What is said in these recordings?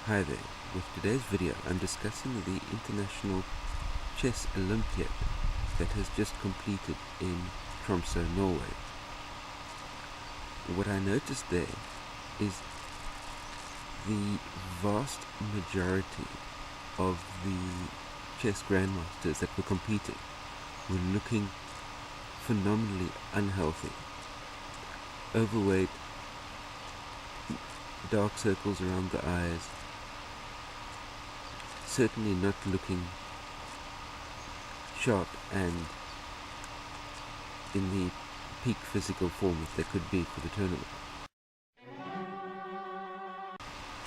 Hi there, with today's video I'm discussing the International Chess Olympiad that has just completed in Tromso, Norway. What I noticed there is the vast majority of the chess grandmasters that were competing were looking phenomenally unhealthy. Overweight, dark circles around the eyes, certainly not looking sharp and in the peak physical form that they could be for the tournament.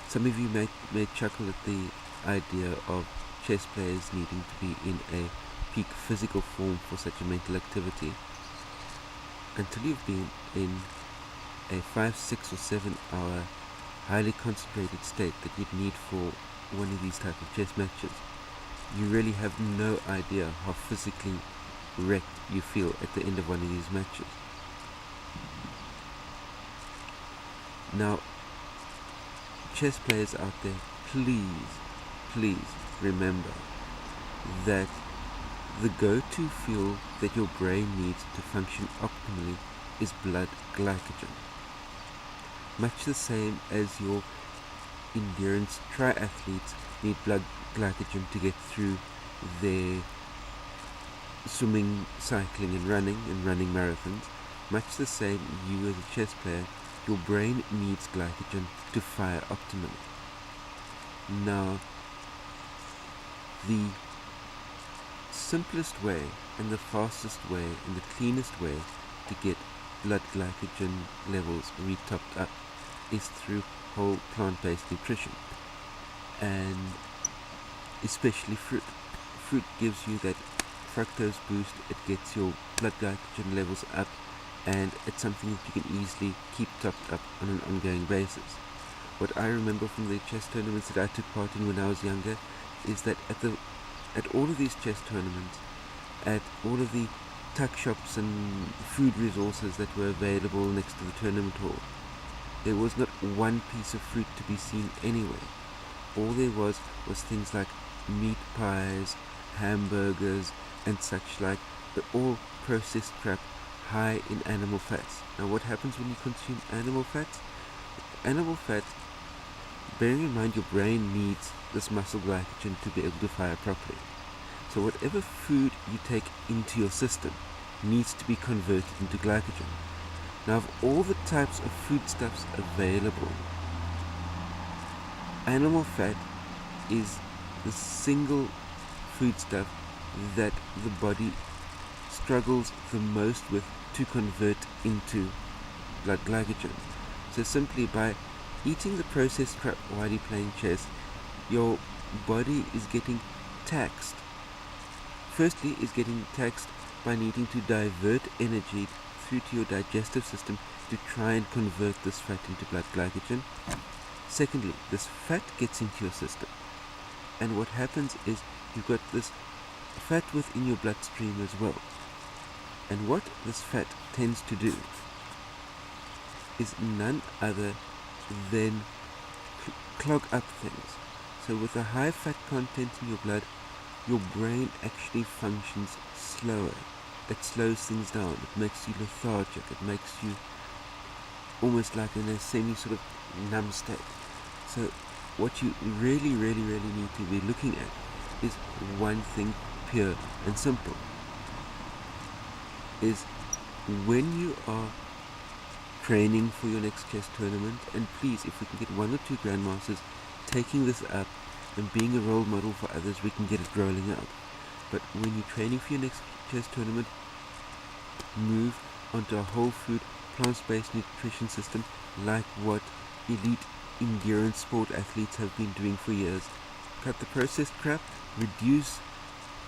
Some of you may chuckle at the idea of chess players needing to be in a peak physical form for such a mental activity, until you've been in a 5, 6 or 7 hour highly concentrated state that you'd need for one of these type of chess matches. You really have no idea how physically wrecked you feel at the end of one of these matches. Now, chess players out there, please remember that the go-to fuel that your brain needs to function optimally is blood glycogen. Much the same as your endurance triathletes need blood glycogen to get through their swimming, cycling and running marathons, much the same you as a chess player, your brain needs glycogen to fire optimally. Now, the simplest way and the fastest way and the cleanest way to get blood glycogen levels re-topped up is through whole plant-based nutrition, and especially fruit. Fruit gives you that fructose boost, it gets your blood glycogen levels up, and it's something that you can easily keep topped up on an ongoing basis. What I remember from the chess tournaments that I took part in when I was younger is that at all of these chess tournaments, at all of the tuck shops and food resources that were available next to the tournament hall, there was not one piece of fruit to be seen anywhere. All there was things like meat pies, hamburgers and such like, but all processed crap high in animal fats. Now what happens when you consume animal fats? Animal fat, bearing in mind your brain needs this muscle glycogen to be able to fire properly. So whatever food you take into your system needs to be converted into glycogen. Now, of all the types of foodstuffs available, animal fat is the single foodstuff that the body struggles the most with to convert into blood glycogen. So simply by eating the processed crap while you're playing chess, your body is getting taxed. Firstly, is getting taxed by needing to divert energy through to your digestive system to try and convert this fat into blood glycogen. Secondly, this fat gets into your system, and what happens is you've got this fat within your bloodstream as well. And what this fat tends to do is none other than clog up things. So with a high fat content in your blood, your brain actually functions slower. It slows things down, it makes you lethargic, it makes you almost like in a semi sort of numb state. So what you really need to be looking at is one thing, pure and simple, is when you are training for your next chess tournament, and please, if we can get 1 or 2 grandmasters taking this up and being a role model for others, we can get it rolling out. But when you're training for your next chess tournament, move onto a whole food, plant-based nutrition system like what elite endurance sport athletes have been doing for years. Cut the processed crap, reduce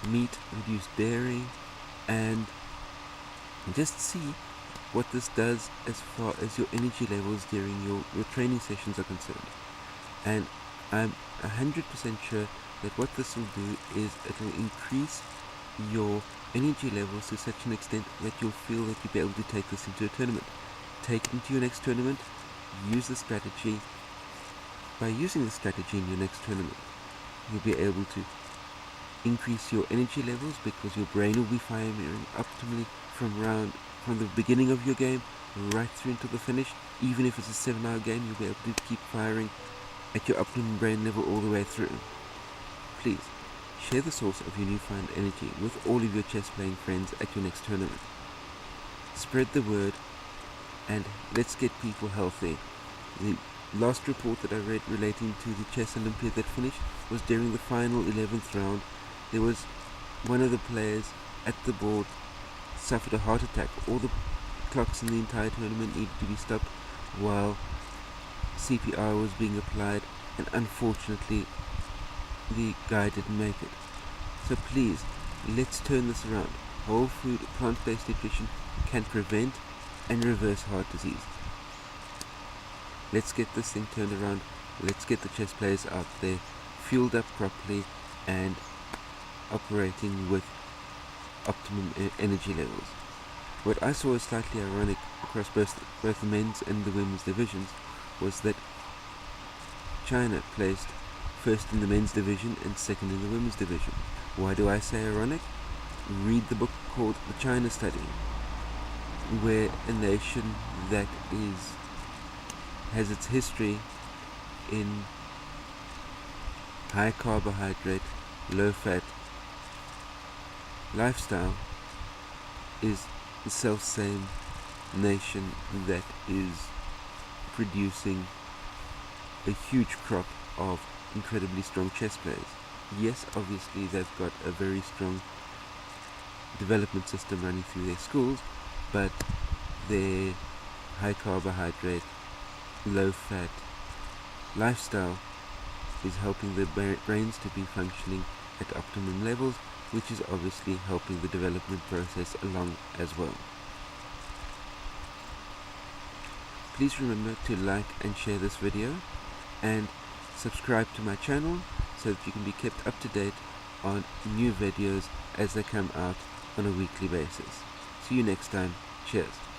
meat, reduce dairy, and just see what this does as far as your energy levels during your training sessions are concerned. And I'm 100% sure that what this will do is it will increase your energy levels to such an extent that you'll feel that you'll be able to take this into a tournament. Take it into your next tournament, use the strategy, by using this strategy in your next tournament, you'll be able to increase your energy levels because your brain will be firing optimally from the beginning of your game right through until the finish. Even if it's a 7-hour game, you'll be able to keep firing at your optimum brain level all the way through. Please, share the source of your newfound energy with all of your chess playing friends at your next tournament. Spread the word and let's get people healthy. The last report that I read relating to the Chess Olympiad that finished was during the final 11th round. There was one of the players at the board suffered a heart attack. All the clocks in the entire tournament needed to be stopped while CPR was being applied, and unfortunately the guy didn't make it. So please, let's turn this around. Whole food, plant-based nutrition can prevent and reverse heart disease. Let's get this thing turned around. Let's get the chess players out there, fueled up properly and operating with optimum energy levels. What I saw as slightly ironic across both the men's and the women's divisions was that China placed first in the men's division and second in the women's division. Why do I say ironic? Read the book called The China Study, where a nation that has its history in high carbohydrate, low fat lifestyle is the self-same nation that is producing a huge crop of incredibly strong chess players. Yes, obviously they've got a very strong development system running through their schools, but their high carbohydrate, low fat lifestyle is helping their brains to be functioning at optimum levels, which is obviously helping the development process along as well. Please remember to like and share this video and subscribe to my channel so that you can be kept up to date on new videos as they come out on a weekly basis. See you next time. Cheers.